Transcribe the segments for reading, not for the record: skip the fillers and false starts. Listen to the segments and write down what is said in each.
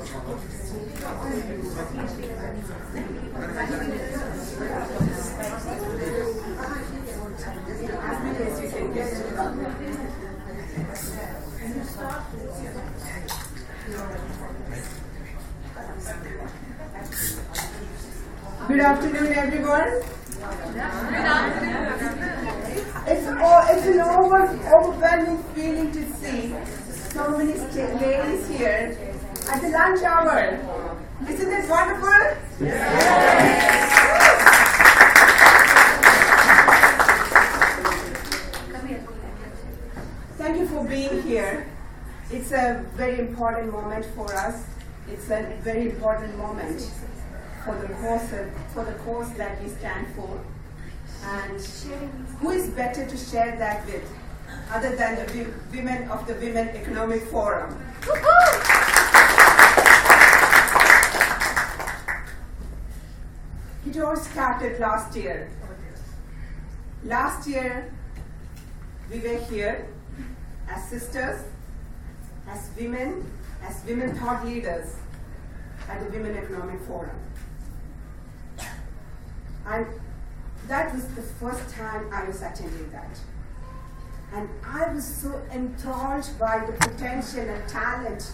Good afternoon, everyone. Good afternoon. It's an overwhelming feeling to see so many ladies here at the lunch hour. Isn't it wonderful? Yes. Thank you for being here. It's a very important moment for us. It's a very important moment for the cause that we stand for. And who is better to share that with other than the women of the Women Economic Forum? It all started last year. Last year, we were here as sisters, as women thought leaders at the Women Economic Forum. And that was the first time I was attending that. And I was so enthralled by the potential and talent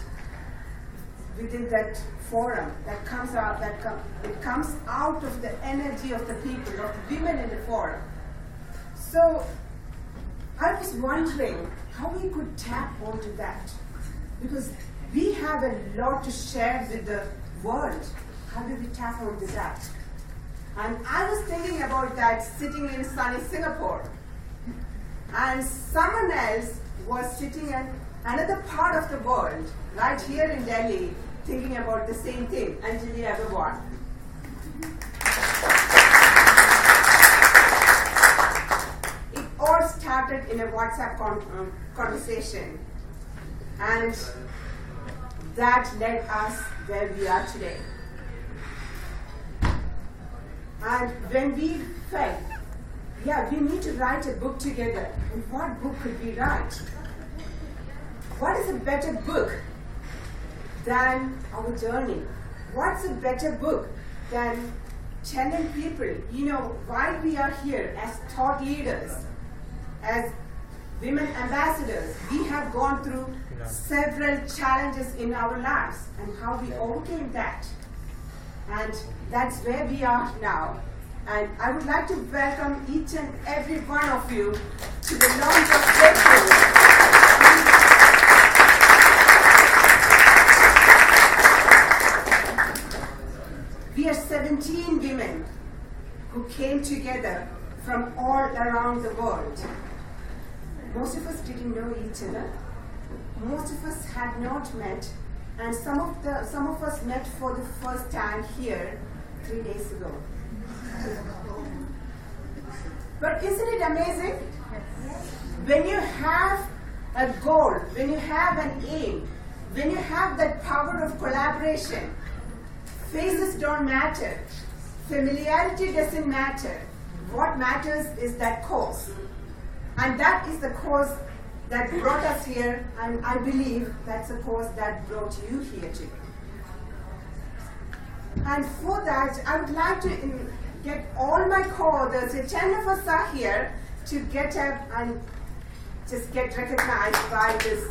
within that forum that comes out, it comes out of the energy of the people, of the women in the forum. So I was wondering how we could tap onto that, because we have a lot to share with the world. How do we tap onto that? And I was thinking about that sitting in sunny Singapore. And someone else was sitting in another part of the world, right here in Delhi, thinking about the same thing. Anjali, everyone. It all started in a WhatsApp conversation. And that led us where we are today. And when we felt, we need to write a book together. And what book could we write? What is a better book than our journey? What's a better book than telling people, why we are here as thought leaders, as women ambassadors? We have gone through several challenges in our lives and how we overcame that. And that's where we are now. And I would like to welcome each and every one of you to the launch of Nucleus. We are 17 women who came together from all around the world. Most of us didn't know each other. Most of us had not met. And some of us met for the first time here 3 days ago. But isn't it amazing? When you have a goal, when you have an aim, when you have that power of collaboration, faces don't matter, familiarity doesn't matter. What matters is that cause. And that is the cause that brought us here, and I believe that's the cause that brought you here today. And for that, I would like to get all my co-authors, 10 of us are here, to get up and just get recognized by this.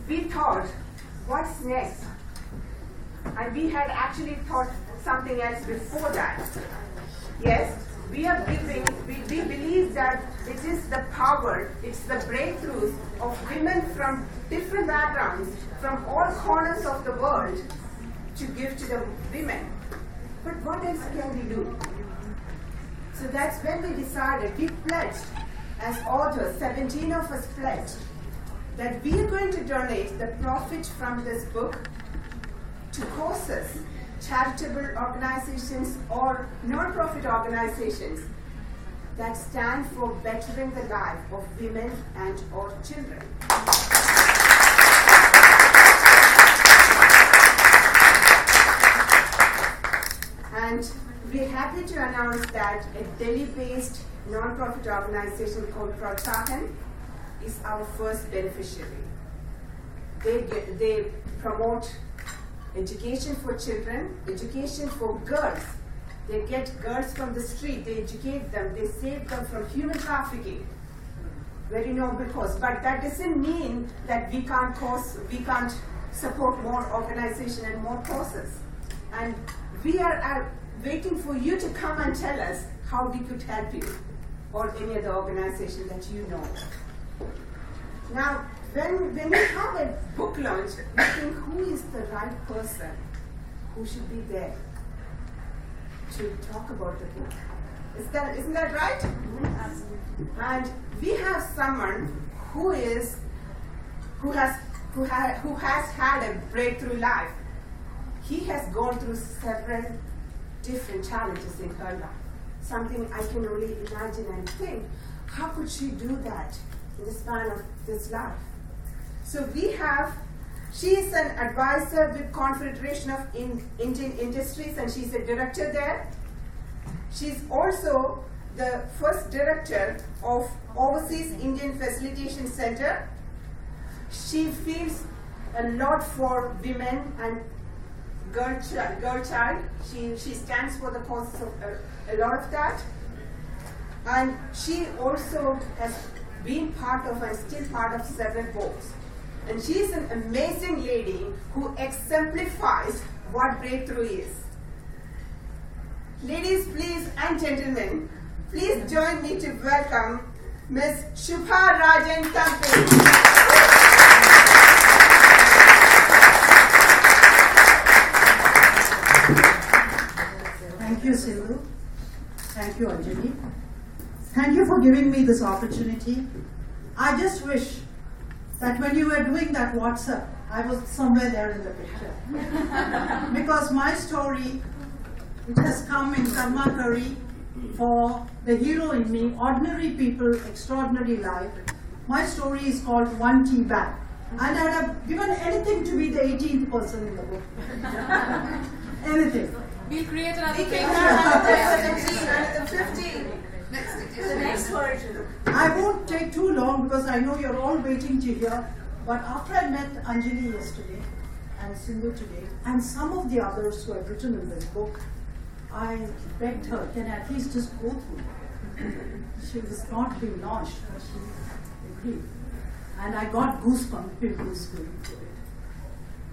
We thought, what's next? And we had actually thought something else before that. Yes, we believe that it is the power, it's the breakthroughs of women from different backgrounds, from all corners of the world, to give to the women. But what else can we do? So that's when we decided, we pledged, as authors, 17 of us pledged, that we are going to donate the profit from this book to causes charitable organizations or non-profit organizations that stand for bettering the life of women and or children. And we're happy to announce that a Delhi-based non-profit organization called Protsahan is our first beneficiary. They promote education for children, education for girls. They get girls from the street, they educate them, they save them from human trafficking. Very noble cause. But that doesn't mean that we can't support more organization and more causes. And we are waiting for you to come and tell us how we could help you or any other organization that you know. Now, when we have a book launch, we think who is the right person who should be there to talk about the book. Isn't that right? Absolutely. And we have someone who has had a breakthrough life. He has gone through several different challenges in her life. Something I can only imagine and think, how could she do that in the span of this life? So she is an advisor with Confederation of Indian Industries, and she's a director there. She's also the first director of Overseas Indian Facilitation Center. She feels a lot for women and girl child. She stands for the causes of a lot of that. And she also has been part of and still part of several boards. And she is an amazing lady who exemplifies what breakthrough is. Ladies, please, and gentlemen, please join me to welcome Ms. Shubha Rajan Kampe. Thank you, Sindhu. Thank you, Anjali. Thank you for giving me this opportunity. I just wish that when you were doing that WhatsApp, I was somewhere there in the picture. Because my story, it has come in Karma Curry for the hero in me, ordinary people, extraordinary life. My story is called One Tea Bag. And I would have given anything to be the 18th person in the book. Anything. We'll create another page. Another 15. Next version. I won't take too long because I know you're all waiting to hear. But after I met Anjali yesterday and Sindhu today and some of the others who have written in this book, I begged her, can I at least just go through it? She was not being launched, but she agreed. And I got goosebumps going through it.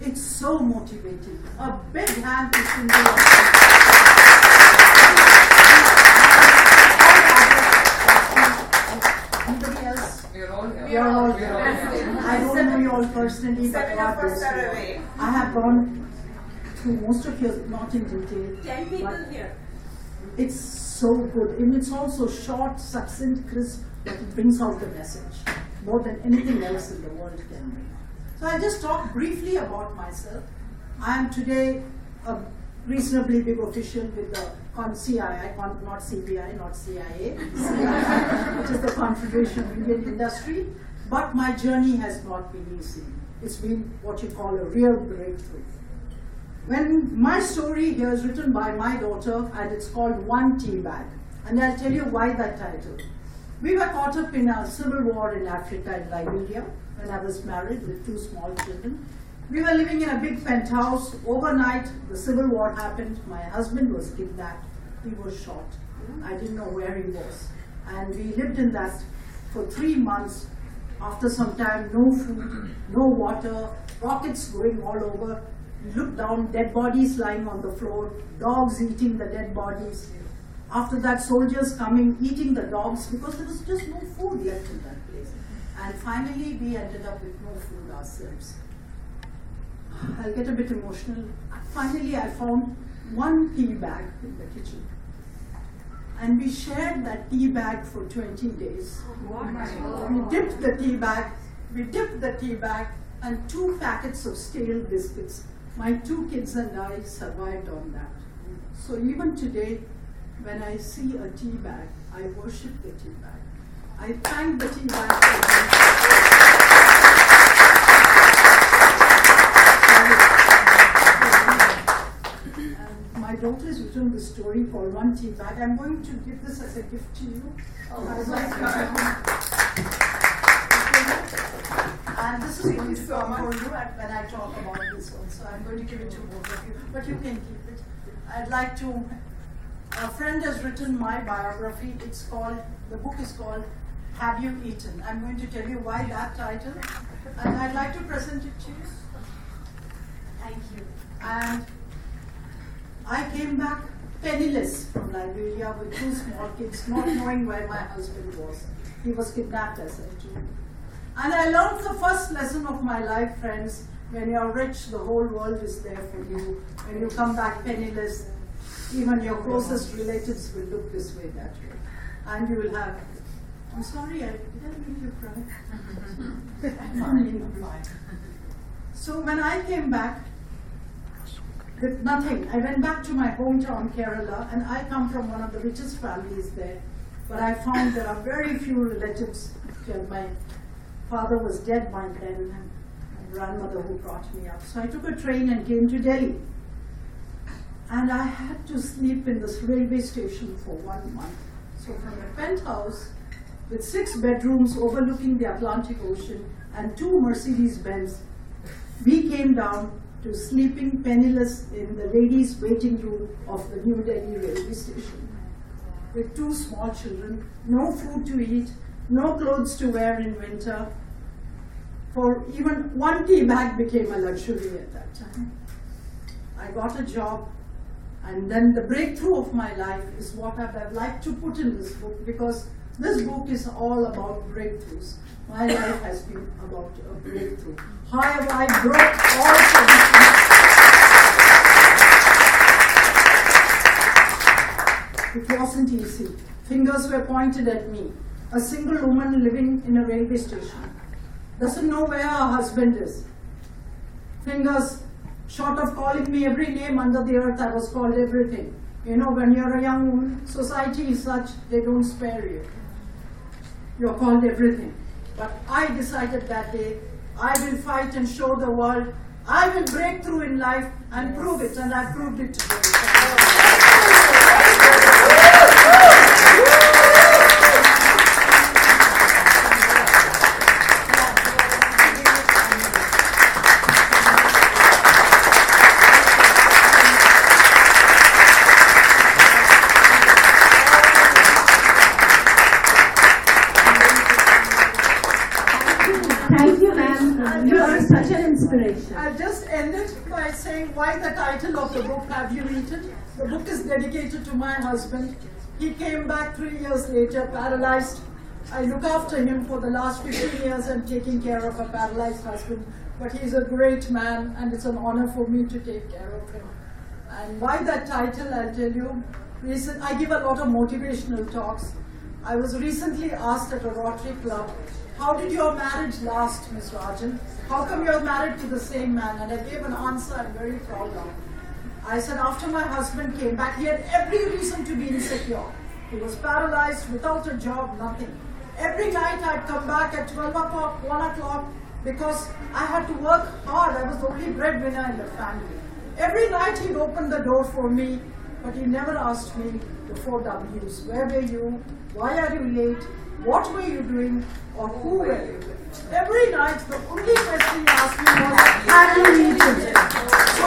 It's so motivating. A big hand to Sindhu. Anybody else? We are all here. You're all here. I don't know you all personally, but God bless you. I have gone through most of yours, not in detail. 10 people here. It's so good. And it's also short, succinct, crisp, but it brings out the message more than anything else in the world can bring. So I'll just talk briefly about myself. I am today a reasonably big official with the CII, not CBI, not CIA, CII, which is the Confederation of Indian Industry. But my journey has not been easy. It's been what you call a real breakthrough. When my story here is written by my daughter, and it's called One Tea Bag, and I'll tell you why that title. We were caught up in a civil war in Africa, in Liberia, when I was married with 2 small children. We were living in a big penthouse. Overnight, the civil war happened. My husband was kidnapped. He was shot. I didn't know where he was. And we lived in that for 3 months. After some time, no food, no water, rockets going all over. We looked down, dead bodies lying on the floor, dogs eating the dead bodies. After that, soldiers coming, eating the dogs, because there was just no food left in that place. And finally, we ended up with no food ourselves. I'll get a bit emotional. Finally, I found one tea bag in the kitchen. And we shared that tea bag for 20 days. We dipped the tea bag, and 2 packets of stale biscuits My 2 kids and I survived on that. So even today, when I see a tea bag, I worship the tea bag. I thank the tea bag and my daughter has written the story called One Tea Bag. I'm going to give this as a gift to you. And this is going to come for you when I talk about this one. So I'm going to give it to both of you, but you can keep it. I'd like to, a friend has written my biography. The book is called Have You Eaten? I'm going to tell you why that title, and I'd like to present it to you. Thank you. And I came back penniless from Liberia with 2 small kids, not knowing where my husband was. He was kidnapped, as I told you. And I learned the first lesson of my life, friends. When you're rich, the whole world is there for you. When you come back penniless, even your closest relatives will look this way, that way. And you will have, I'm sorry, did I make you cry? I'm fine. So when I came back, with nothing, I went back to my hometown, Kerala, and I come from one of the richest families there. But I found there are very few relatives. My father was dead by then, and my grandmother who brought me up. So I took a train and came to Delhi. And I had to sleep in this railway station for 1 month. So from a penthouse with 6 bedrooms overlooking the Atlantic Ocean and 2 Mercedes-Benz, we came down to sleeping penniless in the ladies' waiting room of the New Delhi railway station. With 2 small children, no food to eat, no clothes to wear in winter. For even 1 tea bag became a luxury at that time. I got a job, and then the breakthrough of my life is what I'd like to put in this book, because this book is all about breakthroughs. My life has been about a breakthrough. How have I broke all traditions? It wasn't easy. Fingers were pointed at me. A single woman living in a railway station doesn't know where her husband is. Fingers, short of calling me every name under the earth, I was called everything. You know, when you're a young woman, society is such, they don't spare you. You're called everything. But I decided that day, I will fight and show the world. I will break through in life and prove it, and I proved it today. Thank you, ma'am. You are such an inspiration. I'll just end it by saying why the title of the book, Have You Eaten? The book is dedicated to my husband. He came back 3 years later, paralyzed. I look after him for the last 15 years and taking care of a paralyzed husband. But he's a great man, and it's an honor for me to take care of him. And why that title, I'll tell you. I give a lot of motivational talks. I was recently asked at a Rotary Club, how did your marriage last, Ms. Rajan? How come you're married to the same man? And I gave an answer I'm very proud of. I said, after my husband came back, he had every reason to be insecure. He was paralyzed, without a job, nothing. Every night I'd come back at 12 o'clock, 1 o'clock, because I had to work hard. I was the only breadwinner in the family. Every night he'd open the door for me, but he never asked me the 4 W's. Where were you? Why are you late? What were you doing? Or who were you with? Every night, the only question he asked me was, have you eaten? So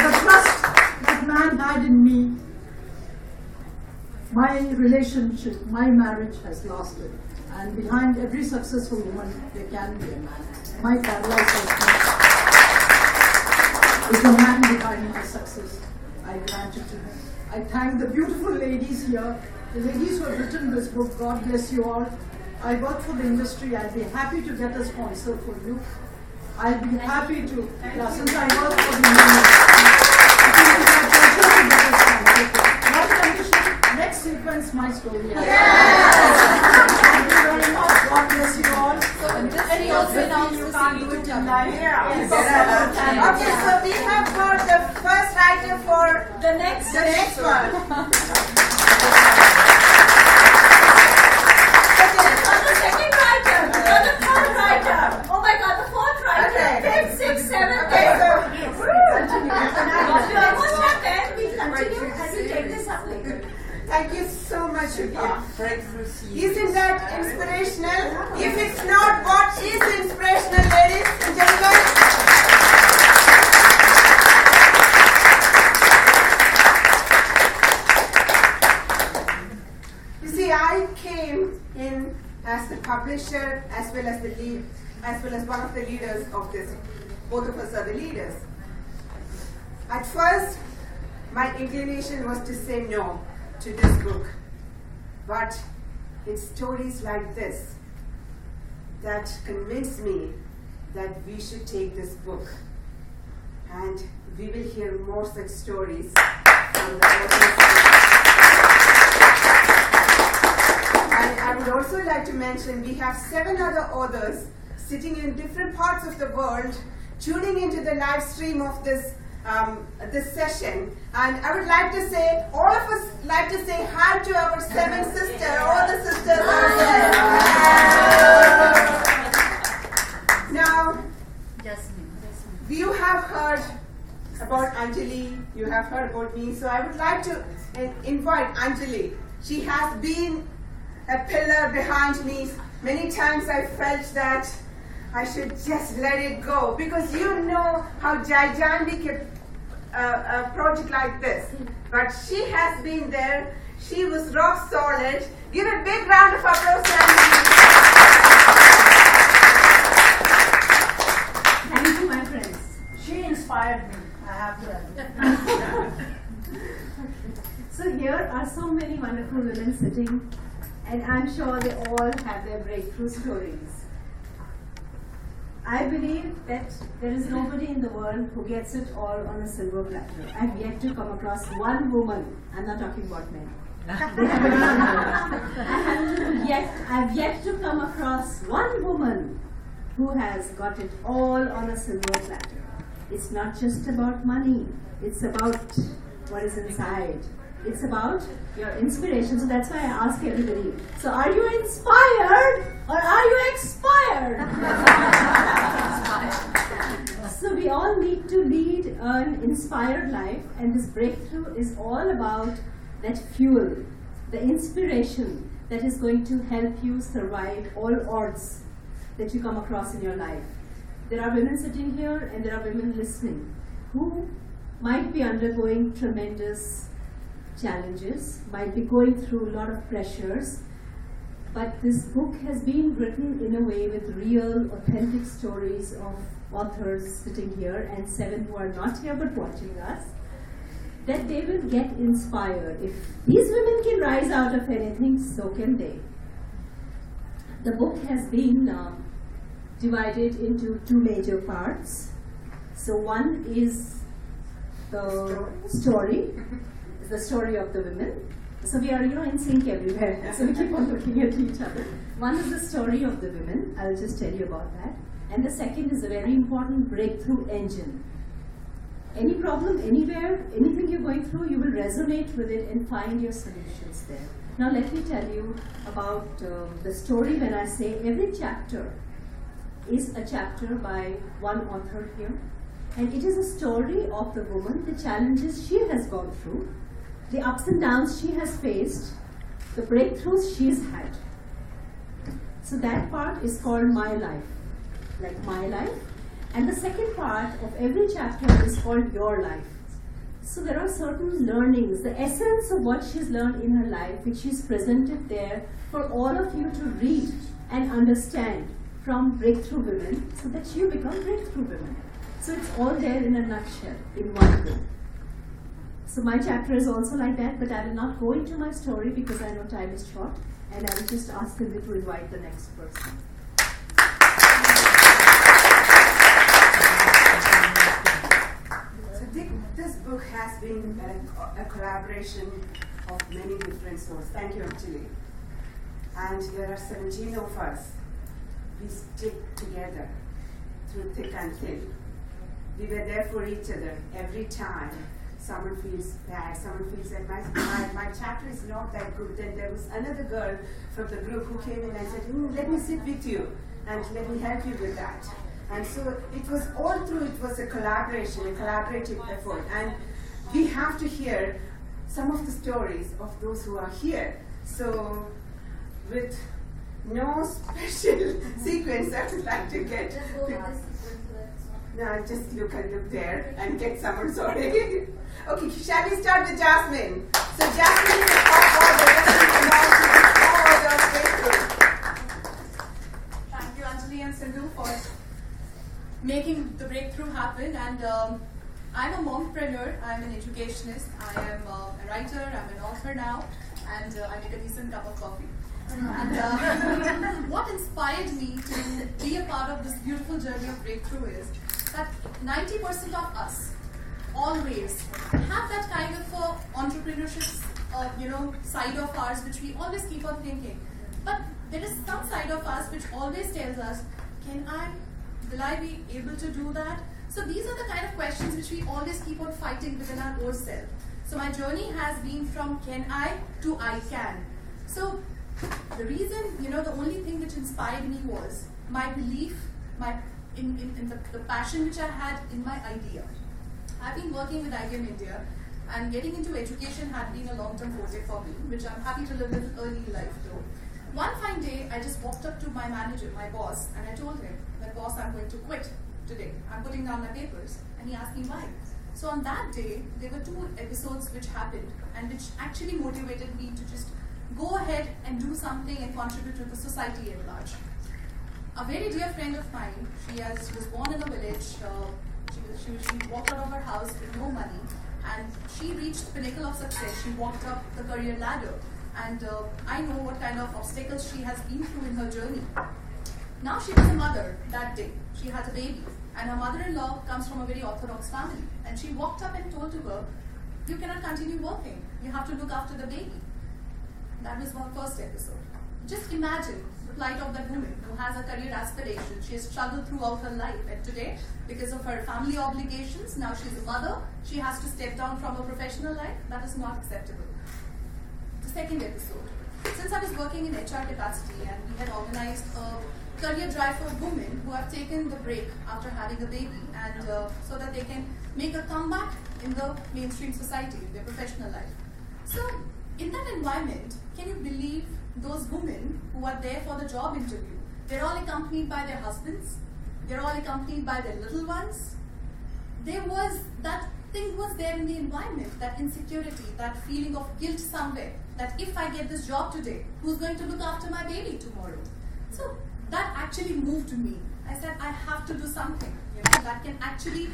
the trust that man had in me, my relationship, my marriage has lasted. And behind every successful woman, there can be a man. My paralyzed husband is the man behind my success. I grant it to him. I thank the beautiful ladies here, the ladies who have written this book. God bless you all. I work for the industry. I'll be happy to get a sponsor for you. I'll be happy to, since I work for the industry, one condition, next sequence, my story. God bless you all. And he also announced You can't do it in life. Okay, so we have got the first writer for the next one. the second writer, the third writer, oh my god, the fourth writer, fifth, sixth, seventh, eighth. We almost have 10. We continue and we take this up later. Thank you so much, Shubha. Isn't that inspirational? If it's not, what is inspirational, ladies and gentlemen? You see, I came in as the publisher as well as the lead, as well as one of the leaders of this. Both of us are the leaders. At first, my inclination was to say no to this book, but it's stories like this that convinced me that we should take this book, and we will hear more such stories from the authors. And I would also like to mention we have 7 other authors sitting in different parts of the world tuning into the live stream of this session, and I would like to say, all of us like to say hi to our 7 sisters. All the sisters are there. Now, you have heard about Anjali, you have heard about me, so I would like to invite Anjali. She has been a pillar behind me. Many times I felt that I should just let it go, because you know how gigantic a project like this. But she has been there. She was rock solid. Give a big round of applause to Anjali. Thank you, my friends. She inspired me, I have to admit. So here are so many wonderful women sitting, and I'm sure they all have their breakthrough stories. I believe that there is nobody in the world who gets it all on a silver platter. I've yet to come across one woman, I'm not talking about men. I've yet to come across one woman who has got it all on a silver platter. It's not just about money, it's about what is inside. It's about your inspiration. So that's why I ask everybody, so are you inspired or are you expired? So we all need to lead an inspired life, and this breakthrough is all about that fuel, the inspiration that is going to help you survive all odds that you come across in your life. There are women sitting here and there are women listening who might be undergoing tremendous challenges, might be going through a lot of pressures, but this book has been written in a way with real, authentic stories of authors sitting here, and 7 who are not here but watching us, that they will get inspired. If these women can rise out of anything, so can they. The book has been divided into 2 major parts. So one is the story of the women. So we are, in sync everywhere. So we keep on looking at each other. One is the story of the women. I'll just tell you about that. And the second is a very important breakthrough engine. Any problem, anywhere, anything you're going through, you will resonate with it and find your solutions there. Now let me tell you about the story. When I say every chapter is a chapter by one author here. And it is a story of the woman, the challenges she has gone through, the ups and downs she has faced, the breakthroughs she's had. So that part is called My Life, like my life. And the second part of every chapter is called Your Life. So there are certain learnings, the essence of what she's learned in her life, which she's presented there for all of you to read and understand from Breakthrough Women, so that you become Breakthrough Women. So it's all there in a nutshell, in one book. So my chapter is also like that, but I will not go into my story because I know time is short, and I will just ask them to invite the next person. So this book has been a collaboration of many different sources. Thank you, Anjali. And there are 17 of us we stick together through thick and thin. We were there for each other every time someone feels bad, someone feels that my chapter is not that good. Then there was another girl from the group who came in and said, let me sit with you and let me help you with that. And so it was all through, it was a collaboration, a collaborative effort. And we have to hear some of the stories of those who are here. So with no special sequence, I would like to get... No, just look there and get someone, sorry. Okay, shall we start with Jasmine? So Jasmine is the top of the Thank you, Anjali and Sindhu, for making the breakthrough happen. And I'm a mompreneur, I'm an educationist, I am a writer, I'm an author now, and I make a decent cup of coffee. And what inspired me to be a part of this beautiful journey of breakthrough is that 90% of us always have that kind of entrepreneurship side of ours which we always keep on thinking. But there is some side of us which always tells us, will I be able to do that? So these are the kind of questions which we always keep on fighting within our own self. So my journey has been from can I to I can. So the reason, the only thing which inspired me was my belief, in the passion which I had in my idea. I've been working with IBM India, and getting into education had been a long-term forte for me, which I'm happy to live a little early in life though. One fine day, I just walked up to my manager, my boss, and I told him that, boss, I'm going to quit today. I'm putting down my papers. And he asked me why. So on that day, there were 2 episodes which happened and which actually motivated me to just go ahead and do something and contribute to the society at large. A very dear friend of mine, she was born in a village. She walked out of her house with no money, and she reached the pinnacle of success. She walked up the career ladder, and I know what kind of obstacles she has been through in her journey. Now she was a mother that day. She had a baby, and her mother-in-law comes from a very orthodox family, and she walked up and told to her, you cannot continue working. You have to look after the baby. That was my first episode. Just imagine the plight of that woman who has a career aspiration. She has struggled throughout her life, and today, because of her family obligations, now she's a mother, she has to step down from her professional life. That is not acceptable. The second episode. Since I was working in HR capacity and we had organized a career drive for women who have taken the break after having a baby, and so that they can make a comeback in the mainstream society, in their professional life. So, in that environment, can you believe those women who are there for the job interview? They're all accompanied by their husbands. They're all accompanied by their little ones. That thing was there in the environment, that insecurity, that feeling of guilt somewhere, that if I get this job today, who's going to look after my baby tomorrow? So that actually moved me. I said, I have to do something that can actually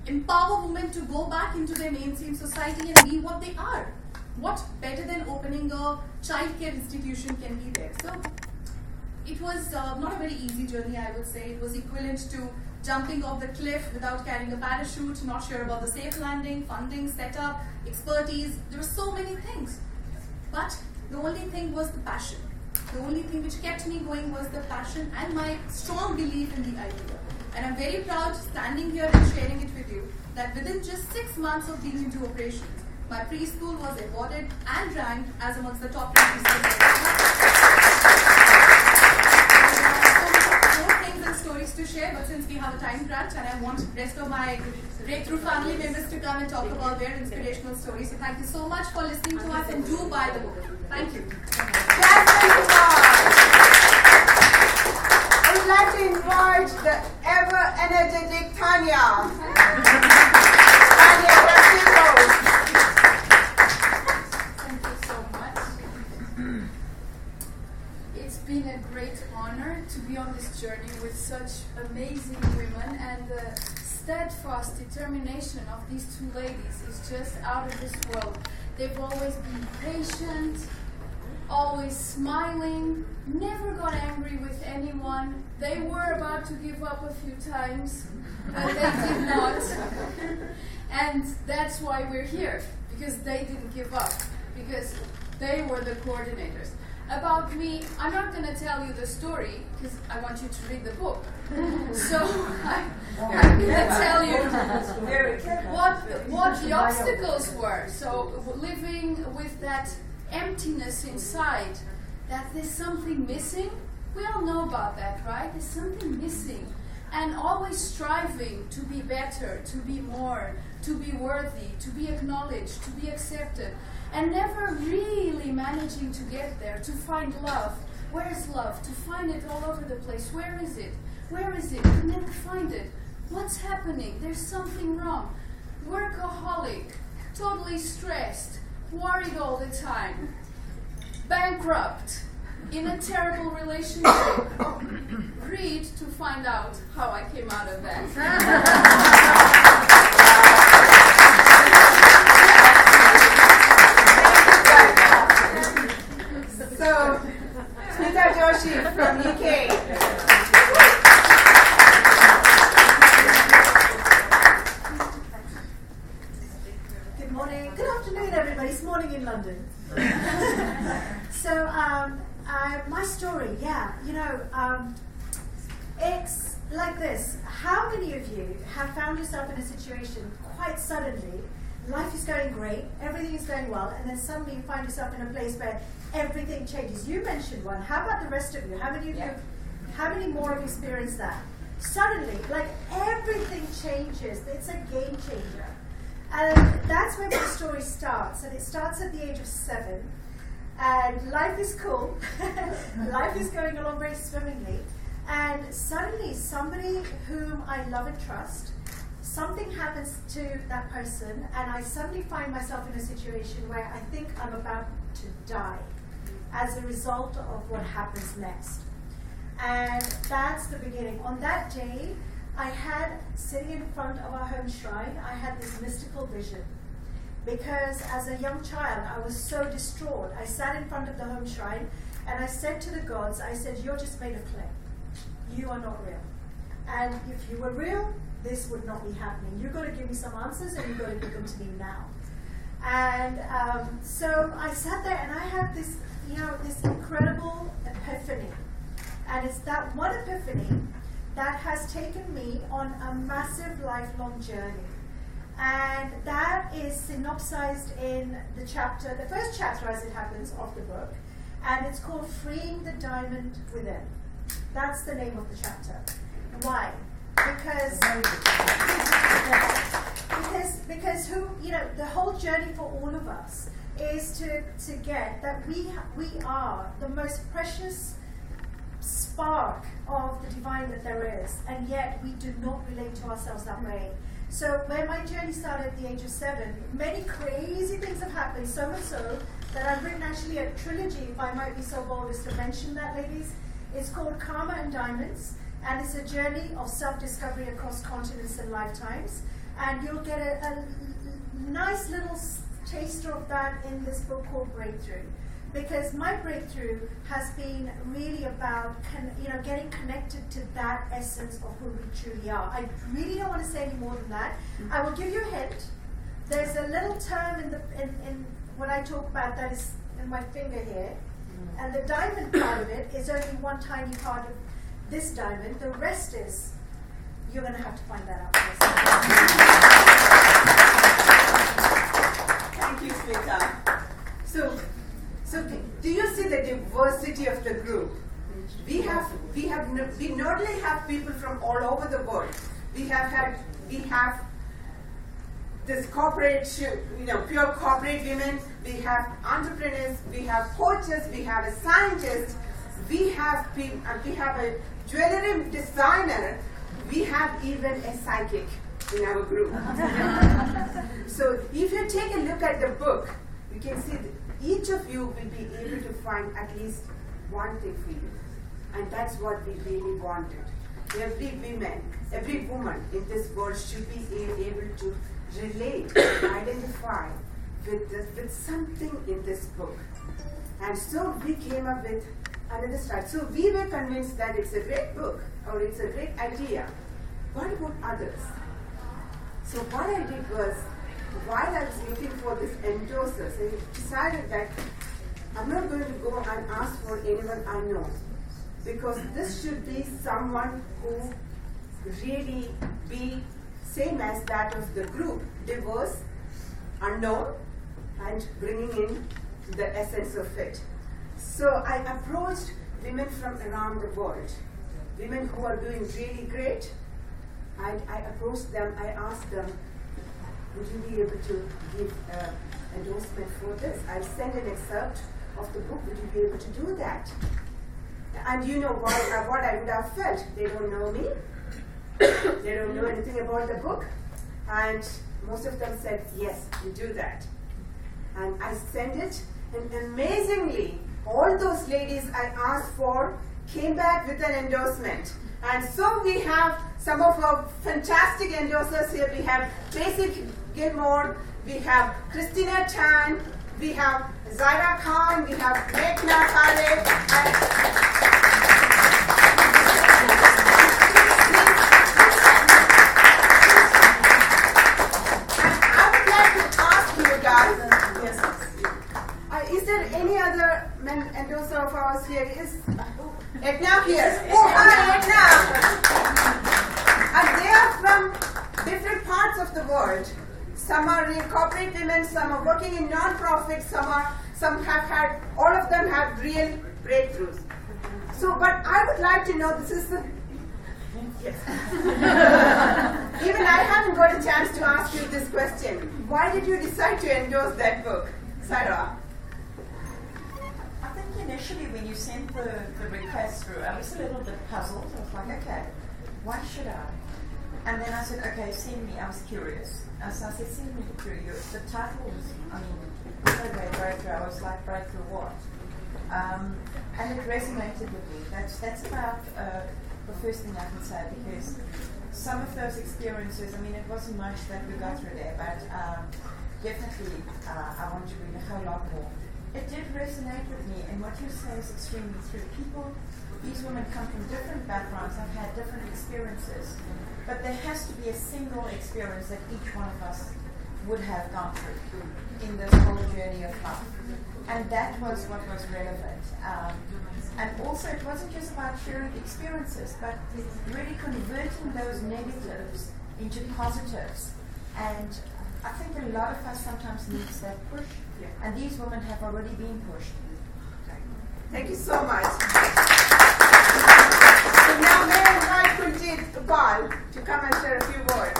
empower women to go back into their mainstream society and be what they are. What better than opening a childcare institution can be there? So it was not a very easy journey, I would say. It was equivalent to jumping off the cliff without carrying a parachute, not sure about the safe landing, funding, setup, expertise. There were so many things. But the only thing was the passion. The only thing which kept me going was the passion and my strong belief in the idea. And I'm very proud standing here and sharing it with you that within just 6 months of being into operations, my preschool was awarded and ranked as amongst the top 10 preschools. More things and stories to share, but since we have a time crunch and I want the rest of my breakthrough family members to come and talk about their inspirational stories. So thank you so much for listening to us, and do buy the book. Thank you. I would like to invite the ever energetic Tanya. Tanya, Thank you so much. It's been a great honor to be on this journey with such amazing women, and the steadfast determination of these 2 ladies is just out of this world. They've always been patient, always smiling, never got angry with anyone. They were about to give up a few times, but they did not. And that's why we're here, because they didn't give up, because they were the coordinators. About me, I'm not going to tell you the story because I want you to read the book. So I'm going to tell you what the obstacles were. So living with that emptiness inside, that there's something missing. We all know about that, right? There's something missing. And always striving to be better, to be more, to be worthy, to be acknowledged, to be accepted. And never really managing to get there, to find love. Where is love? To find it all over the place. Where is it? Where is it? You never find it. What's happening? There's something wrong. Workaholic, totally stressed, worried all the time, bankrupt, in a terrible relationship. Read to find out how I came out of that. So, Smita Joshi from UK. Good morning. Good afternoon, everybody. It's morning in London. So, my story, it's like this. How many of you have found yourself in a situation quite suddenly, life is going great, everything is going well, and then suddenly you find yourself in a place where everything changes? You mentioned one. How about the rest of you? How many of you, how many more have experienced that? Suddenly, like everything changes. It's a game changer. And that's where my story starts. And it starts at the age of 7. And life is cool. Life is going along very swimmingly. And suddenly, somebody whom I love and trust, something happens to that person, and I suddenly find myself in a situation where I think I'm about to die as a result of what happens next. And that's the beginning. On that day, I had, sitting in front of our home shrine, I had this mystical vision. Because as a young child, I was so distraught. I sat in front of the home shrine, and I said to the gods, I said, you're just made of clay. You are not real. And if you were real, this would not be happening. You've got to give me some answers, and you've got to give them to me now. And so I sat there, and I had this, this incredible epiphany. And it's that one epiphany that has taken me on a massive lifelong journey. And that is synopsized in the first chapter as it happens, of the book. And it's called Freeing the Diamond Within. That's the name of the chapter. Why? Because the whole journey for all of us is to get that we are the most precious spark of the divine that there is, and yet we do not relate to ourselves that way. So when my journey started at the age of 7, many crazy things have happened, so much so that I've written actually a trilogy, if I might be so bold as to mention that, ladies. It's called Karma and Diamonds, and it's a journey of self-discovery across continents and lifetimes. And you'll get a nice little taster of that in this book called Breakthrough. Because my breakthrough has been really about getting connected to that essence of who we truly are. I really don't want to say any more than that. I will give you a hint. There's a little term in what I talk about that is in my finger here. And the diamond part of it is only one tiny part of this diamond. The rest is, you're going to have to find that out for yourself. Thank you, Smita. So do you see the diversity of the group? We not only have people from all over the world. We have this corporate, pure corporate women. We have entrepreneurs. We have coaches. We have a scientist. We have a jewelry designer. We have even a psychic in our group. So if you take a look at the book, you can see that each of you will be able to find at least one thing for you. And that's what we really wanted. Every woman in this world should be able to relate, identify with something in this book. And so we came up with another start. So we were convinced that it's a great book, or it's a great idea. What about others? So what I did was, while I was looking for this endorsers, I decided that I'm not going to go and ask for anyone I know, because this should be someone who really be same as that of the group, diverse, unknown, and bringing in the essence of it. So I approached women from around the world, women who are doing really great, and I approached them, I asked them, would you be able to give endorsement for this? I'll send an excerpt of the book, would you be able to do that? And you know what I would have felt. They don't know me, they don't know anything about the book, and most of them said, yes, we do that. And I sent it, and amazingly, all those ladies I asked for came back with an endorsement. And so we have some of our fantastic endorsers here. We have Basic Gilmore, we have Christina Tan, we have Zaira Khan, we have Meghna Khaled, is there any other endorser of ours here? Is Edna here? Oh, hi, Edna! And they are from different parts of the world. Some are in corporate women, some are working in non-profit, some have had, all of them have real breakthroughs. So, but I would like to know, this is the, yes. Even I haven't got a chance to ask you this question. Why did you decide to endorse that book, Sarah? I think initially when you sent the request through, I was a little bit puzzled. I was like, okay, why should I? And then I said, okay, send me. I was curious. So I said, send me through. The title was, I mean, so great, breakthrough. I was like, breakthrough what? And it resonated with me. That's about the first thing I can say, because some of those experiences, I mean, it wasn't much that we got through there, but definitely I want to read a whole lot more. It did resonate with me, and what you say is extremely true. These women come from different backgrounds, have had different experiences, but there has to be a single experience that each one of us would have gone through in this whole journey of life. And that was what was relevant. And also, it wasn't just about sharing experiences, but really converting those negatives into positives. And I think a lot of us sometimes needs that push, and these women have already been pushed. Thank you so much. So now may I invite Kunjit Pal to come and share a few words.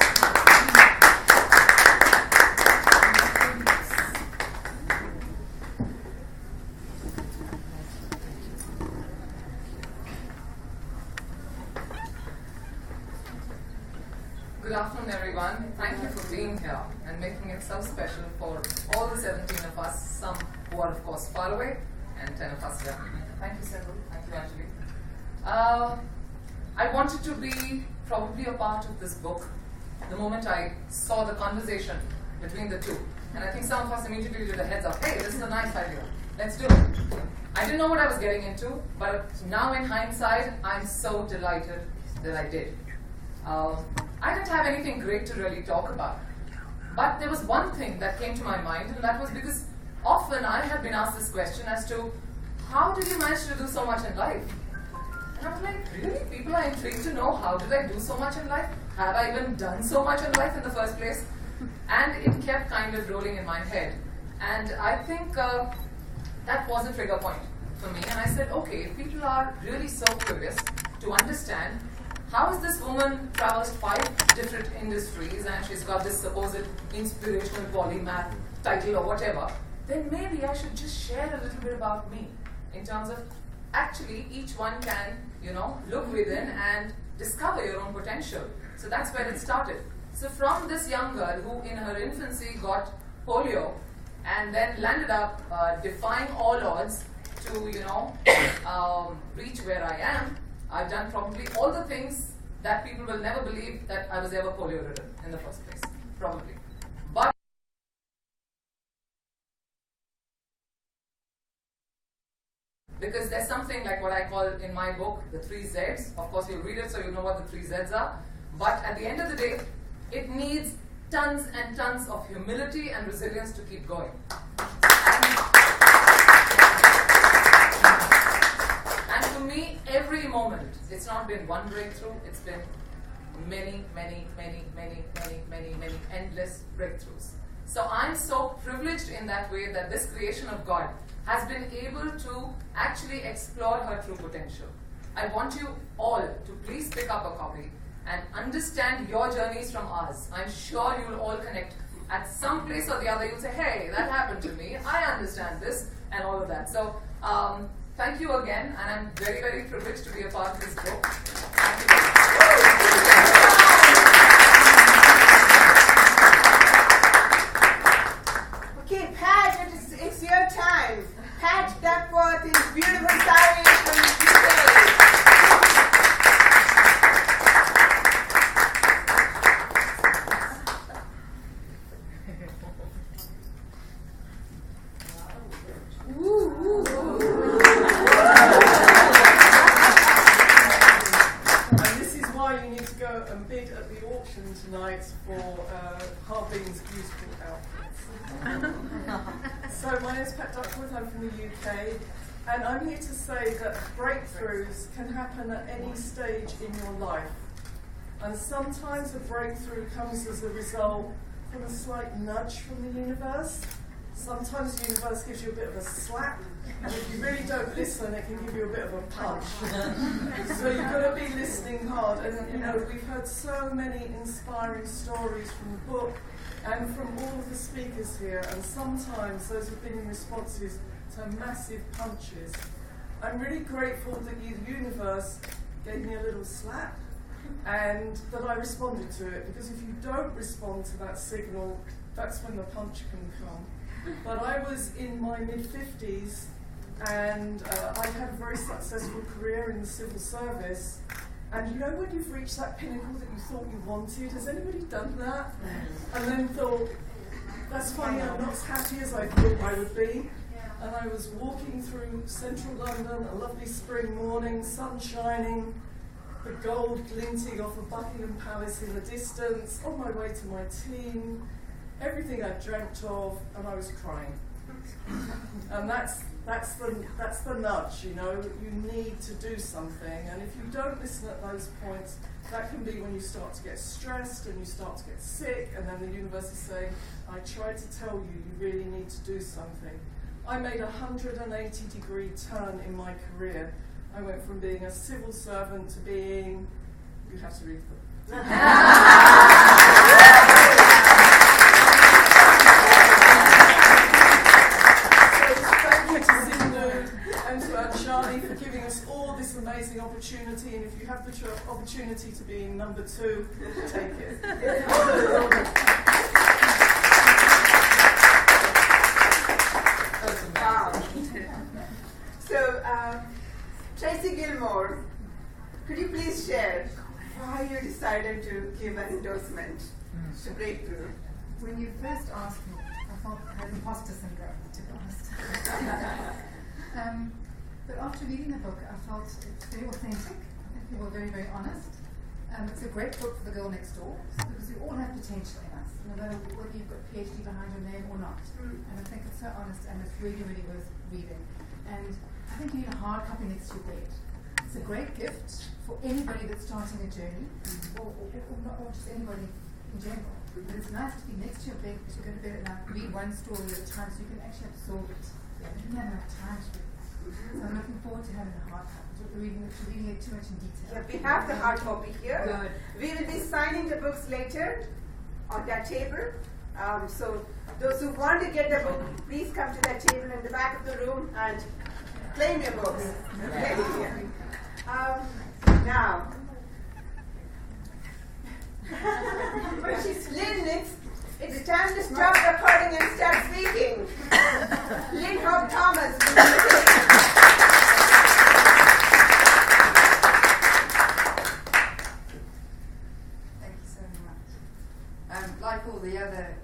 Good afternoon, everyone. Thank you for being here and making it so special for all the 17 of us, some who are, of course, far away, and 10 of us here. Thank you, Sindhu. Thank you, Anjali. I wanted to be probably a part of this book the moment I saw the conversation between the two. And I think some of us immediately did a heads up, hey, this is a nice idea. Let's do it. I didn't know what I was getting into, but now in hindsight, I'm so delighted that I did. I didn't have anything great to really talk about. But there was one thing that came to my mind, and that was because often I have been asked this question as to, how did you manage to do so much in life? And I was like, really? People are intrigued to know, how did I do so much in life? Have I even done so much in life in the first place? And it kept kind of rolling in my head. And I think that was a trigger point for me. And I said, okay, if people are really so curious to understand, how has this woman traversed 5 different industries and she's got this supposed inspirational polymath title or whatever, then maybe I should just share a little bit about me in terms of actually each one can, look within and discover your own potential. So that's where it started. So from this young girl who in her infancy got polio and then landed up defying all odds to, reach where I am, I've done probably all the things that people will never believe that I was ever polio-ridden in the first place, probably. But because there's something like what I call in my book, the 3 Zs. Of course, you'll read it so you know what the 3 Zs are. But at the end of the day, it needs tons and tons of humility and resilience to keep going. me, every moment, it's not been one breakthrough, it's been many endless breakthroughs. So I'm so privileged in that way that this creation of God has been able to actually explore her true potential. I want you all to please pick up a copy and understand your journeys from ours. I'm sure you'll all connect at some place or the other. You'll say, hey, that happened to me, I understand this, and all of that. So thank you again, and I'm very, very privileged to be a part of this book. Thank you. Okay, Pat, it's your time. Pat Duckworth is beautiful sari from the UK. And this is why you need to go and bid at the auction tonight for Harbin's beautiful outfits. So my name is Pat Duckworth, I'm from the UK, and I'm here to say that breakthroughs can happen at any stage in your life. And sometimes a breakthrough comes as a result from a slight nudge from the universe. Sometimes the universe gives you a bit of a slap, and if you really don't listen, it can give you a bit of a punch. So you've got to be listening hard. And you know, we've heard so many inspiring stories from the book and from all of the speakers here, and sometimes those have been in responses to massive punches. I'm really grateful that the universe gave me a little slap and that I responded to it, because if you don't respond to that signal, that's when the punch can come. But I was in my mid-50s and I had a very successful career in the civil service. And you know when you've reached that pinnacle that you thought you wanted? Has anybody done that? And then thought, that's funny, I'm not as happy as I thought I would be. And I was walking through central London, a lovely spring morning, sun shining, the gold glinting off of Buckingham Palace in the distance, on my way to my team, everything I dreamt of, and I was crying. And that's the nudge, you know, you need to do something. And if you don't listen at those points, that can be when you start to get stressed and you start to get sick, and then the universe is saying, I tried to tell you, you really need to do something. I made a 180-degree turn in my career. I went from being a civil servant to being, you have to read them. For giving us all this amazing opportunity, and if you have the opportunity to be in number 2, take it. Wow. So, Tracy Gilmore, could you please share why you decided to give an endorsement to Breakthrough? When you first asked me, I thought I had imposter syndrome, to be honest. But after reading the book, I felt it's very authentic. I think you were very, very honest. It's a great book for the girl next door, because we all have potential in us, no matter whether you've got PhD behind your name or not. And I think it's so honest, and it's really, really worth reading. And I think you need a hard copy next to your bed. It's a great gift for anybody that's starting a journey, or just anybody in general. But it's nice to be next to your bed, because you go to bed at night, read one story at a time, so you can actually absorb it. You don't have enough time to read. So I'm looking forward to having a hard copy, reading it too much in detail. Yeah, we have the hard copy here. Good. We will be signing the books later on that table. So those who want to get the book, please come to that table in the back of the room and claim your books. Okay. Now, Lynn, it's time to stop recording and start speaking. Lynn Hope Thomas. Like all the other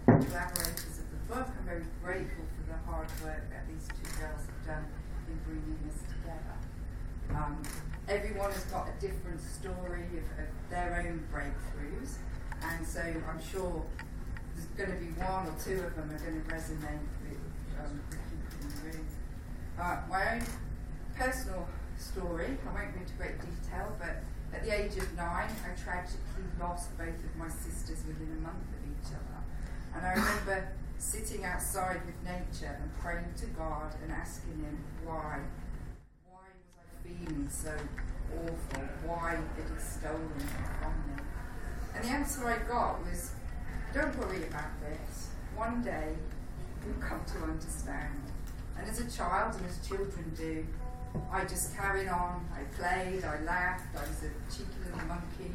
collaborators of the book, I'm very grateful for the hard work that these 2 girls have done in bringing this together. Everyone has got a different story of their own breakthroughs, and so I'm sure there's going to be 1 or 2 of them are going to resonate with people in the room. My own personal story. I won't go into great detail, but at the age of 9, I tragically lost both of my sisters within a month of each other. And I remember sitting outside with nature and praying to God and asking him why. Why was I feeling so awful? Why had he stolen from me? And the answer I got was, don't worry about this. One day you'll come to understand. And as a child, and as children do, I just carried on. I played, I laughed, I was a cheeky little monkey,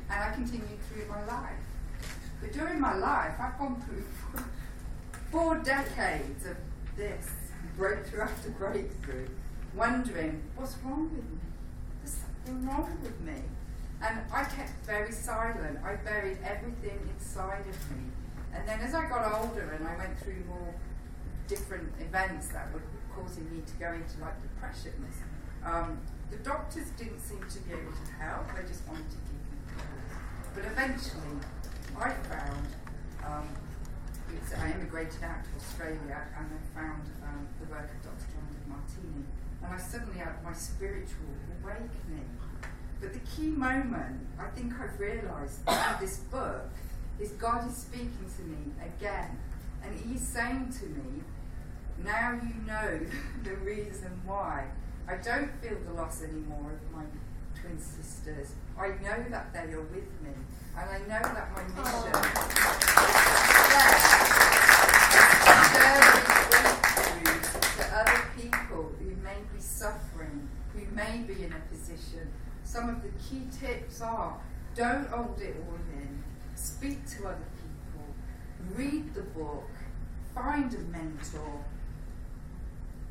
and I continued through my life. But during my life, I've gone through 4 decades of this, breakthrough after breakthrough, wondering, what's wrong with me? There's something wrong with me. And I kept very silent. I buried everything inside of me. And then as I got older and I went through more different events that were causing me to go into like depression, the doctors didn't seem to be able to help. They just wanted to give me pills. But eventually, I found, I immigrated out to Australia and I found the work of Dr. John Martini, and I suddenly had my spiritual awakening. But the key moment, I think I've realised in this book, is God is speaking to me again, and he's saying to me, now you know the reason why. I don't feel the loss anymore of my twin sisters. I know that they are with me, and I know that my mission is to other people who may be suffering, who may be in a position. Some of the key tips are, don't hold it all in. Speak to other people. Read the book. Find a mentor.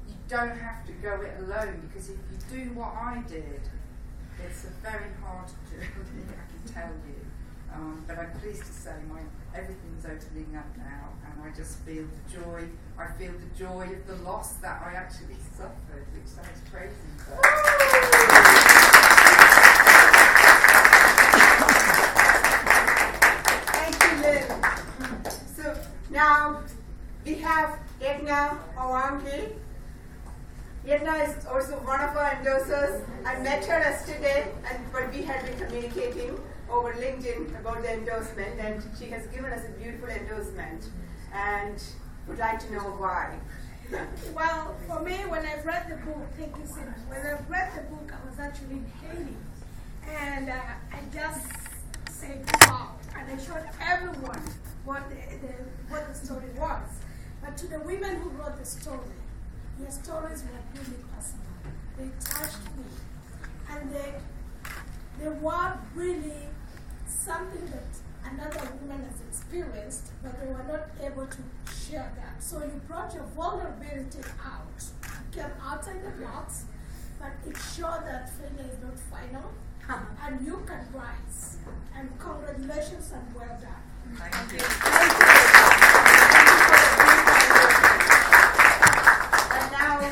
You don't have to go it alone, because if you do what I did, it's a very hard journey, I can tell you. But I'm pleased to say everything's opening up now, and I just feel the joy. I feel the joy of the loss that I actually suffered, which sounds crazy. So now we have Yetna Awangi. Yetna is also one of our endorsers. I met her yesterday, but we had been communicating over LinkedIn about the endorsement, and she has given us a beautiful endorsement and would like to know why. Well, for me, when I read the book, thank you, Cindy. When I read the book, I was actually in Haiti, and I just said, wow, and I showed everyone what the story was. But to the women who wrote the story, their stories were really personal. They touched me, and they were really something that another woman has experienced, but they were not able to share that. So you brought your vulnerability out. You came outside the box, but it showed that failure is not final, and you can rise. And congratulations and well done. Thank you. And now,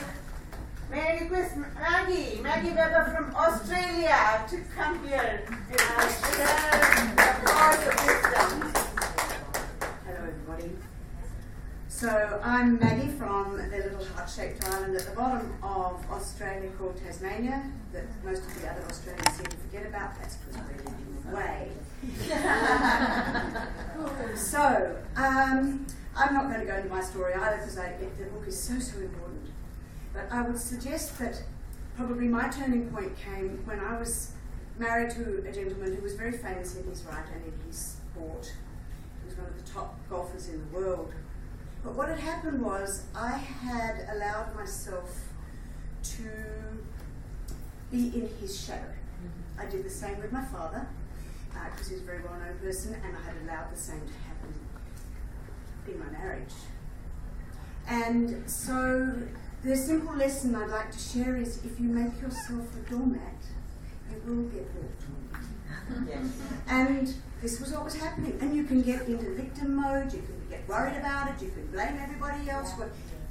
may I request Maggie Weber from Australia to come here and share the words of wisdom. Hello everybody. So I'm Maggie from the little heart-shaped island at the bottom of Australia called Tasmania, that most of the other Australians seem to forget about. That's because we're living away. So, I'm not going to go into my story either, because the book is so important. But I would suggest that probably my turning point came when I was married to a gentleman who was very famous in his right and in his sport. He was one of the top golfers in the world. But what had happened was I had allowed myself to be in his shadow. I did the same with my father, because he was a very well-known person, and I had allowed the same to happen in my marriage. And so the simple lesson I'd like to share is, if you make yourself a doormat, you will get walked on. Yes. And this was what was happening. And you can get into victim mode, you can get worried about it, you can blame everybody else, but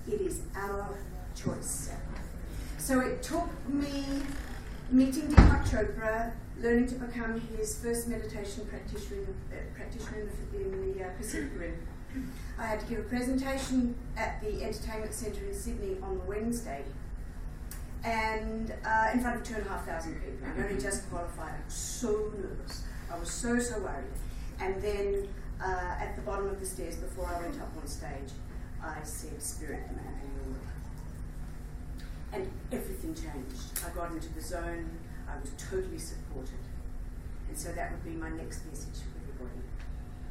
it is our choice. So it took me meeting Deepak Chopra, learning to become his first meditation practitioner in the Pacific Rim. I had to give a presentation at the Entertainment Centre in Sydney on the Wednesday. and in front of 2,500 people. I'd only just qualified. I was so nervous. I was so worried. And then at the bottom of the stairs, before I went up on stage, I said, Spirit, I'm happy you're with me. And everything changed. I got into the zone. I was totally supported. And so that would be my next message for everybody.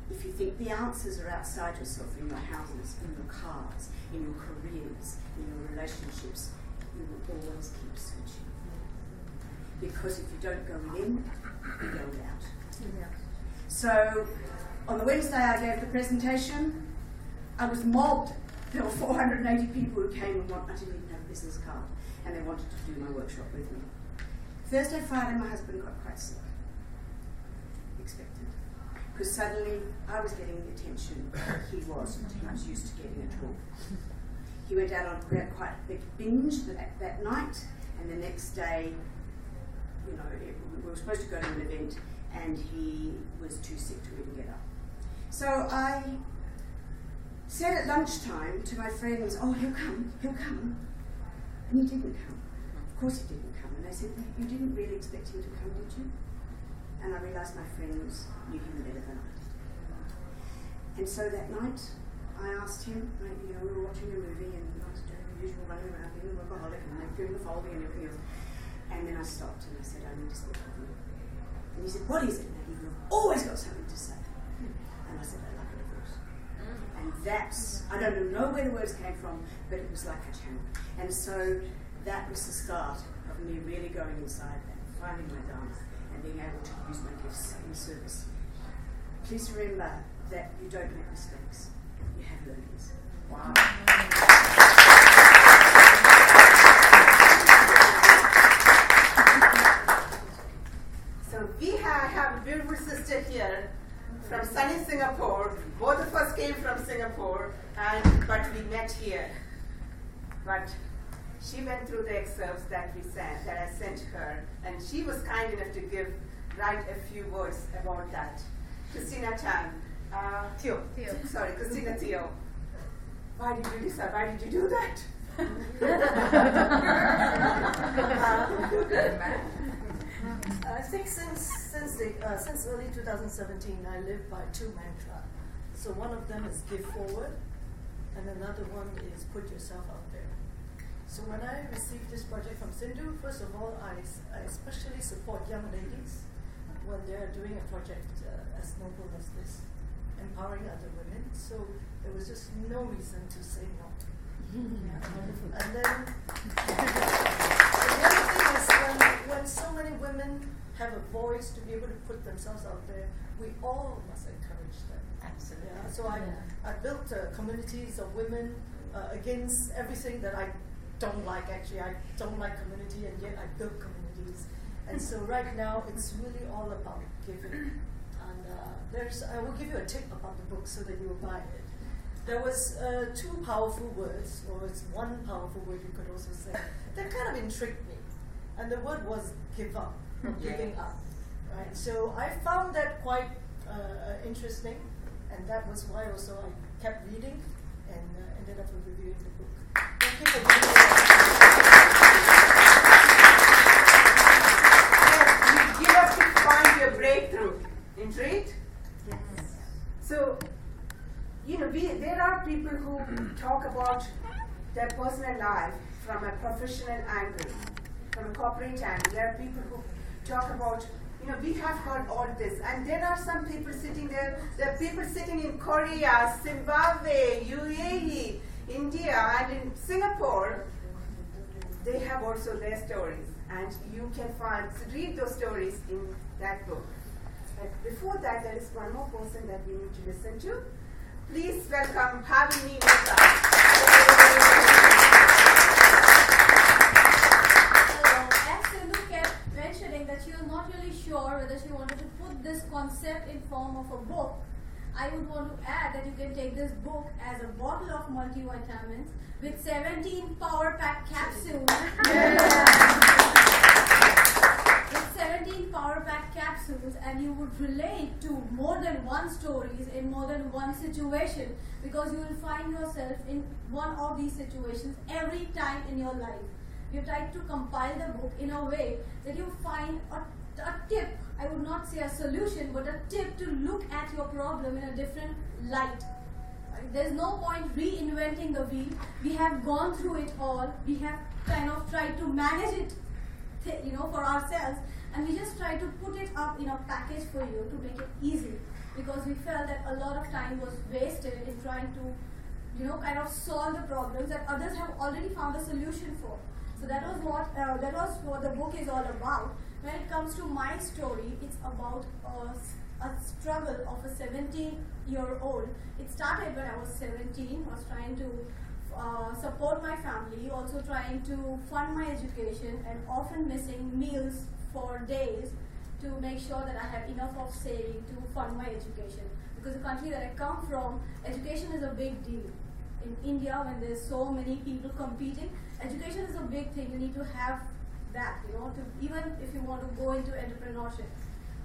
If you think the answers are outside yourself, in your houses, in your cars, in your careers, in your relationships, you will always keep searching. Because if you don't go in, you go out. Yeah. So on the Wednesday I gave the presentation, I was mobbed. There were 480 people who came and I didn't even have a business card, and they wanted to do my workshop with me. Thursday, Friday, my husband got quite sick. Expected. Because suddenly I was getting the attention he wasn't. He was used to getting at all. He went out on quite a big binge that night, and the next day, we were supposed to go to an event, and he was too sick to even get up. So I said at lunchtime to my friends, oh, he'll come. And he didn't come. Of course he didn't come. And they said, you didn't really expect him to come, did you? And I realised my friends knew him better than I did. And so that night, I asked him, we were watching a movie, and I was doing the usual running around, being a workaholic, and doing the folding and everything else. And then I stopped and I said, I need to speak with you. And he said, what is it? And you've always got something to say. And I said, I'd like a divorce. And that's, I don't know where the words came from, but it was like a channel. And so that was the start of me really going inside and finding my dance and being able to use my gifts in service. Please remember that you don't make mistakes, you have learnings. Wow. So we have a beautiful sister here from sunny Singapore. Both of us came from Singapore, but we met here. But she went through the excerpts that I sent her, and she was kind enough to write a few words about that. Christina Theo. Christina Theo. Why did you decide? Why did you do that? I think since early 2017, I live by two mantras. So one of them is give forward, and another one is put yourself out there. So when I received this project from Sindhu, first of all, I especially support young ladies when they're doing a project as noble as this, empowering other women. So there was just no reason to say no. And then the other thing is when so many women have a voice to be able to put themselves out there, we all must encourage them. Absolutely. Yeah, so I built communities of women against everything that I don't like. Actually, I don't like community, and yet I built communities. And so right now, it's really all about giving. And I will give you a tip about the book so that you will buy it. There was two powerful words, or it's one powerful word you could also say, that kind of intrigued me. And the word was give up, giving up. Right? So I found that quite interesting, and that was why also I kept reading and ended up reviewing the book. Thank you for being here. You give up to find your breakthrough. Intrigued? Yes. So, there are people who talk about their personal life from a professional angle, from a corporate angle. There are people who talk about, we have heard all this. And there are some people sitting there. There are people sitting in Korea, Zimbabwe, UAE, India, and in Singapore. They have also their stories. And you can read those stories in that book. But before that, there is one more person that we need to listen to. Please welcome Bhavini Mehta. As Sindhu kept mentioning that she was not really sure whether she wanted to put this concept in form of a book, I would want to add that you can take this book as a bottle of multivitamins with 17 power pack capsules. With 17 power pack capsules, and you would relate to more than one stories in more than one situation, because you will find yourself in one of these situations every time in your life. we have tried to compile the book in a way that you find a tip, I would not say a solution, but a tip to look at your problem in a different light. There's no point reinventing the wheel. We have gone through it all. We have kind of tried to manage it, for ourselves, and we just try to put it up in a package for you to make it easy, because we felt that a lot of time was wasted in trying to, kind of solve the problems that others have already found a solution for. So that was what the book is all about. When it comes to my story, it's about a struggle of a 17-year-old. It started when I was 17. I was trying to support my family, also trying to fund my education, and often missing meals for days to make sure that I have enough of saving to fund my education. Because the country that I come from, education is a big deal. In India, when there's so many people competing, education is a big thing. You need to have that, even if you want to go into entrepreneurship.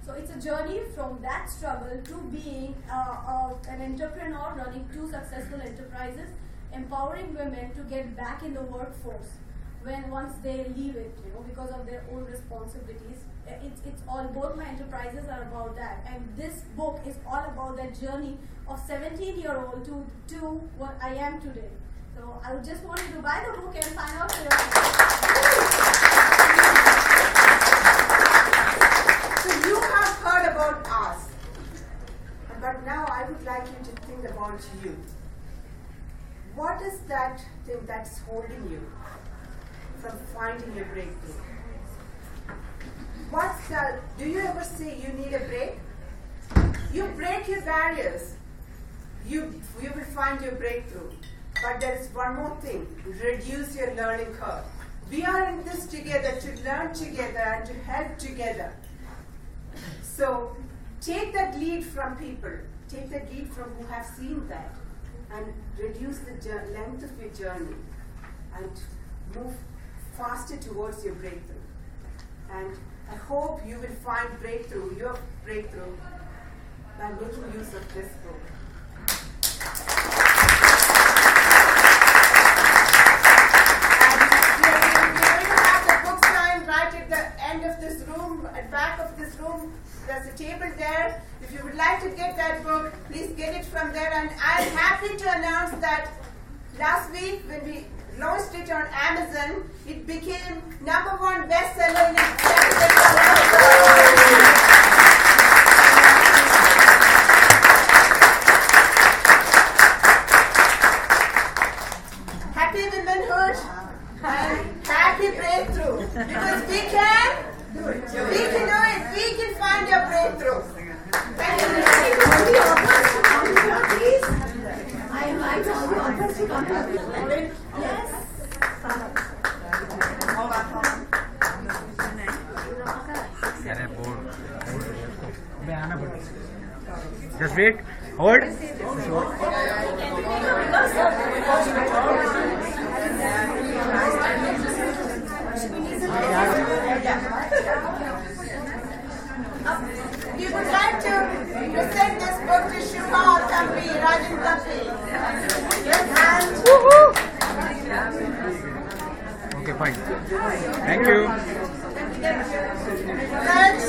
So it's a journey from that struggle to being an entrepreneur running 2 successful enterprises, empowering women to get back in the workforce once they leave it, because of their own responsibilities. It's all, both my enterprises are about that, and this book is all about that journey of 17-year-old to what I am today. So I would just want you to buy the book and find out for yourself. So you have heard about us, but now I would like you to think about you. What is that thing that's holding you from finding your breakthrough? Do you ever say you need a break? You break your barriers, you will find your breakthrough. But there is one more thing: reduce your learning curve. We are in this together to learn together and to help together. So take that lead from people, take that lead from who have seen that, and reduce the length of your journey and move faster towards your breakthrough. And I hope you will find your breakthrough, by making use of this book. And we're going to have the book sign right at the end of this room, at the back of this room. There's a table there. If you would like to get that book, please get it from there. And I'm happy to announce that last week when we launched it on Amazon, it became #1 bestseller in its Happy womanhood and happy breakthrough. Because we can do it. We can do it. We can find your breakthrough. Thank you. I invite all the authors to come here. Yes. Just wait. Hold. We would like to present this book to Shubha Thambi, Rajan Thambi. Yes, Okay, fine. Thank you. Thanks.